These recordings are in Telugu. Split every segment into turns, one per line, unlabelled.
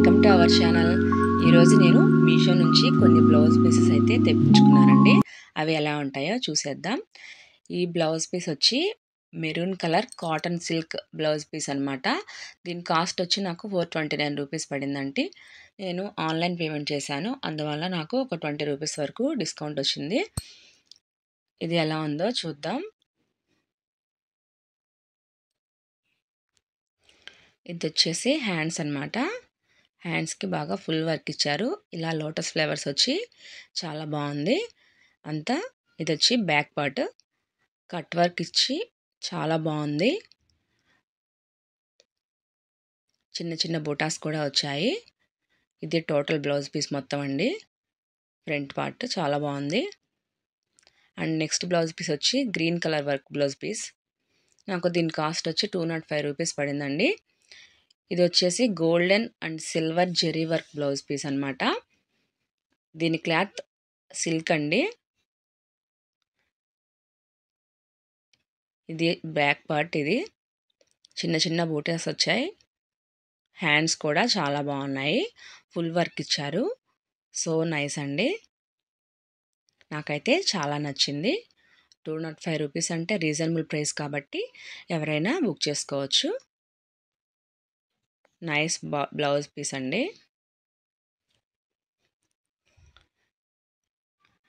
Welcome to our channel. ఈరోజు నేను మీషో నుంచి కొన్ని బ్లౌజ్ పీసెస్ అయితే తెప్పించుకున్నానండి. అవి ఎలా ఉంటాయో చూసేద్దాం. ఈ బ్లౌజ్ పీస్ వచ్చి maroon colour cotton silk blouse piece అనమాట. దీని కాస్ట్ వచ్చి నాకు 429 రూపీస్ పడిందండి. నేను ఆన్లైన్ పేమెంట్ చేశాను, అందువల్ల నాకు ఒక 20 రూపీస్ వరకు డిస్కౌంట్ వచ్చింది. ఇది ఎలా ఉందో చూద్దాం. ఇది వచ్చేసి హ్యాండ్స్ అనమాట. హ్యాండ్స్కి బాగా ఫుల్ వర్క్ ఇచ్చారు. ఇలా లోటస్ ఫ్లవర్స్ వచ్చి చాలా బాగుంది అంతా. ఇది వచ్చి బ్యాక్ పార్ట్ కట్ వర్క్ ఇచ్చి చాలా బాగుంది. చిన్న చిన్న బూటాస్ కూడా వచ్చాయి. ఇది టోటల్ బ్లౌజ్ పీస్ మొత్తం అండి. ఫ్రంట్ పార్ట్ చాలా బాగుంది. అండ్ నెక్స్ట్ బ్లౌజ్ పీస్ వచ్చి green colour work blouse piece. నాకు దీని కాస్ట్ వచ్చి 205 రూపీస్ పడిందండి. ఇది వచ్చేసి golden and silver zari work blouse piece అనమాట. దీని క్లాత్ సిల్క్ అండి. ఇది బ్యాక్ పార్ట్. ఇది చిన్న చిన్న బూటాస్ వచ్చాయి. హ్యాండ్స్ కూడా చాలా బాగున్నాయి. ఫుల్ వర్క్ ఇచ్చారు. సో నైస్ అండి. నాకైతే చాలా నచ్చింది. 205 రూపీస్ అంటే రీజనబుల్ ప్రైస్ కాబట్టి ఎవరైనా బుక్ చేసుకోవచ్చు. నైస్ బ్లౌజ్ పీస్ అండి.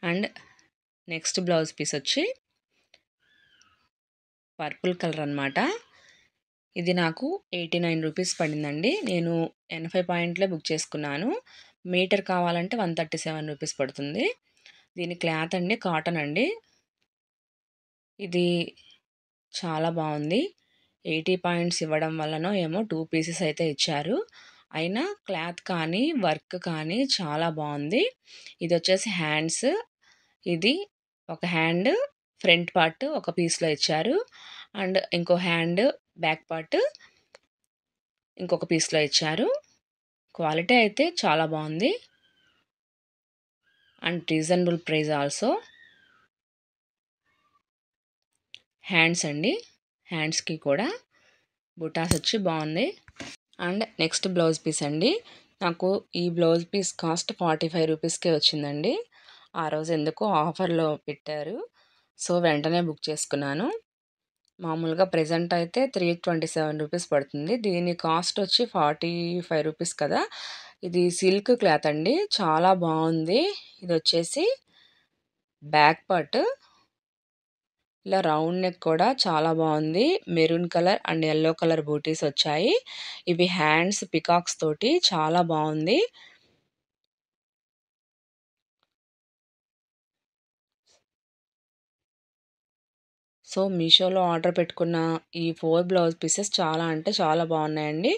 అండ్ నెక్స్ట్ బ్లౌజ్ పీస్ వచ్చి పర్పుల్ కలర్ అనమాట. ఇది నాకు 89 రూపీస్ పడిందండి. నేను 80 పాయింట్లే బుక్ చేసుకున్నాను. మీటర్ కావాలంటే 137 రూపీస్ పడుతుంది. దీని క్లాత్ అండి కాటన్ అండి. ఇది చాలా బాగుంది. 80 పాయింట్స్ ఇవ్వడం వల్లనో ఏమో 2 పీసెస్ అయితే ఇచ్చారు. అయినా క్లాత్ కానీ వర్క్ కానీ చాలా బాగుంది. ఇది వచ్చేసి హ్యాండ్స్. ఇది ఒక హ్యాండ్ ఫ్రంట్ పార్ట్ ఒక పీస్లో ఇచ్చారు. అండ్ ఇంకో హ్యాండ్ బ్యాక్ పార్ట్ ఇంకొక పీస్లో ఇచ్చారు. క్వాలిటీ అయితే చాలా బాగుంది. And reasonable price also. Hands అండి. హ్యాండ్స్కి కూడా బుటాస్ వచ్చి బాగుంది. అండ్ నెక్స్ట్ బ్లౌజ్ పీస్ అండి. నాకు ఈ బ్లౌజ్ పీస్ కాస్ట్ 45 రూపీస్కే వచ్చిందండి. ఆ రోజు ఎందుకో ఆఫర్లో పెట్టారు. సో వెంటనే బుక్ చేసుకున్నాను. మామూలుగా ప్రెజెంట్ అయితే 327 రూపీస్ పడుతుంది. దీని కాస్ట్ వచ్చి 45 రూపీస్ కదా. ఇది సిల్క్ క్లాత్ అండి. చాలా బాగుంది. ఇది వచ్చేసి బ్యాక్ పార్ట్. ఇలా రౌండ్ నెక్ కూడా చాలా బాగుంది. Maroon colour and yellow colour బూటీస్ వచ్చాయి. ఇవి హ్యాండ్స్ పికాక్స్ తోటి చాలా బాగుంది. సో మీషోలో ఆర్డర్ పెట్టుకున్న ఈ 4 బ్లౌజ్ పీసెస్ చాలా అంటే చాలా బాగున్నాయండి.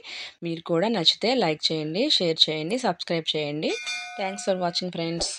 మీరు కూడా నచ్చితే లైక్ చేయండి, షేర్ చేయండి, సబ్స్క్రైబ్ చేయండి. Thanks for watching friends.